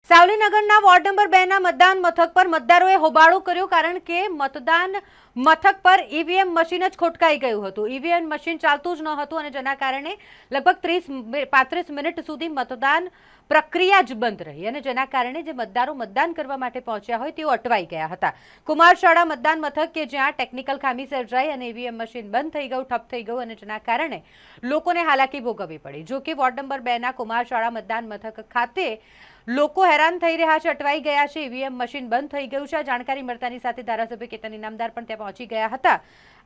સાવલીનગરના ward number 2 ના મતદાન મથક પર મતદારોએ હોબાળો કર્યો કારણ કે મતદાન મથક પર ઈવીએમ મશીન જ ખોટકાઈ ગયું હતું। ઈવીએમ મશીન ચાલતું જ ન હતું અને જેના કારણે લગભગ 35 મિનિટ સુધી મતદાન પ્રક્રિયા જ બંધ રહી અને જેના કારણે જે મતદારો મતદાન કરવા માટે પહોંચ્યા હોય તેઓ અટવાઈ ગયા હતા। કુમારશાળા મતદાન મથક કે જ્યાં ટેકનિકલ ખામી સર્જાઈ અને ઈવીએમ મશીન બંધ થઈ ગયું, ઠપ થઈ ગયું અને જેના કારણે લોકોને હાલાકી ભોગવવી પડી। જો કે વોર્ડ નંબર 2 ના કુમારશાળા મતદાન મથક ખાતે લોકો હેરાન થઈ રહ્યા છે, અટવાઈ ગયા છે, ઈવીએમ મશીન બંધ થઈ ગયું છે। જાણકારી મળતાની સાથે ધારાસભ્ય કેતન ઇનામદાર પણ ત્યાં પહોંચી ગયા હતા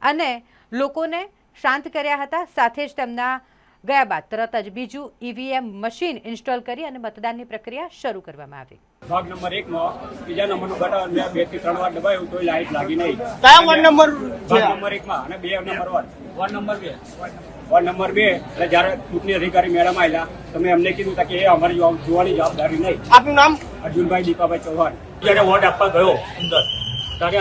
અને લોકોને શાંત કર્યા હતા। સાથે જ તેમના ગયા બાદ તરત જ બીજું ઈવીએમ મશીન ઇન્સ્ટોલ કરી અને મતદાનની પ્રક્રિયા શરૂ કરવામાં આવી। ભાગ નંબર 1 માં બીજા નંબરનું બટન મેં 2 થી 3 વાર દબાવ્યું તો લાઈટ લાગી નહીં। કયા વોર્ડ નંબર ભાગ નંબર 1 માં અને 2 નંબર વોર્ડ નંબર 2 એટલે જ્યારે ચૂંટણી અધિકારી મેડમ આવ્યા તમે અમને કીધું કે એ અમારી જોવાની જવાબદારી નહીં। આપનું નામ? અર્જુનભાઈ દીપાભાઈ ચૌહાણ। જ્યારે વોટ આપવા ગયો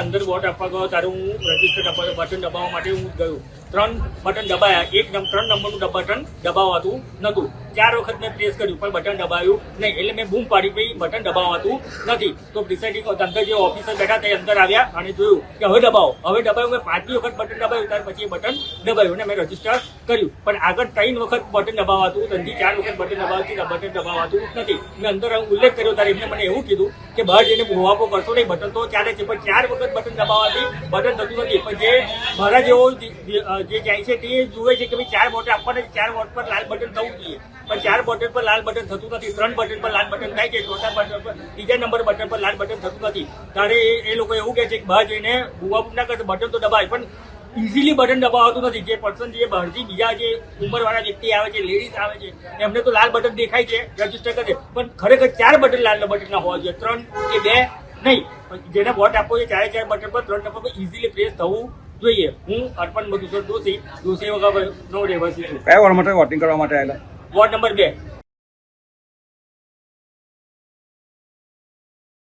અંદર વોટ આપવા ગયો ત્યારે હું રજીસ્ટર બટન દબાવવા માટે હું ગયો। 3 બટન દબાયા, 3 નંબરનું બટન દબાવાતું નતું। 4 વખત મેં પ્રેસ કર્યું પણ બટન દબાવ્યું નહીં, એટલે મેં બૂમ પાડી ભાઈ બટન દબાવાતું નથી। તો પ્રિસાઇડિંગ અંદર જે ઓફિસર બેઠા તે અંદર આવ્યા અને જોયું કે હવે દબાવ્યું। મેં 5મી વખત બટન દબાવ્યું, ત્યાર પછી બટન દબાવ્યું અને મેં રજીસ્ટર કર્યું પણ આગળ 3 વખત બટન દબાવાતું, 3 થી 4 વખત બટન દબાવાતું નથી। મેં અંદર ઉલ્લેખ કર્યો ત્યારે એમને મને એવું કીધું કે બહાર જઈને ભૂવાપો કરશો નહીં, બટન તો ચાલે છે પણ 4 વખત બટન દબાવવાથી બટન થતું નથી। પણ જે મારા જેવો જે જાય છે તે જુએ છે કે ભાઈ 4 વોટ આપવાના, 4 વોટ પર લાલ બટન થવું જોઈએ પણ 4 બટન પર લાલ બટન થતું નથી। 3 બટન પર લાલ બટન થાય છે, ચોથા બટન પર, ત્રીજા નંબર બટન પર લાલ બટન થતું નથી। ત્યારે એ લોકો એવું કહે છે કે બહાર જઈને ભૂવાપો ના કરશે, બટન તો દબાય પણ ઇઝીલી બટન દબાવાતું નથી। જે પર્સન જે બહારથી બીજા જે ઉંમરવાળા વ્યક્તિ આવે છે, લેડીઝ આવે છે, એમને તો લાલ બટન દેખાય છે, રજીસ્ટર કરે પણ ખરેખર 4 બટન લાલ બટન ના હોવા જોઈએ, 3 કે 2 નહીં। જેને વોટ આપવો છે 4 બટન પર 3 નંબર પર ઇઝીલી પ્રેસ થવું જોઈએ। હું અર્પણ મધુસર દોશી વગરનો રહેવાસી છું। કયા વોર્ડ માટે વોટિંગ કરવા માટે આવેલા? Ward number 2।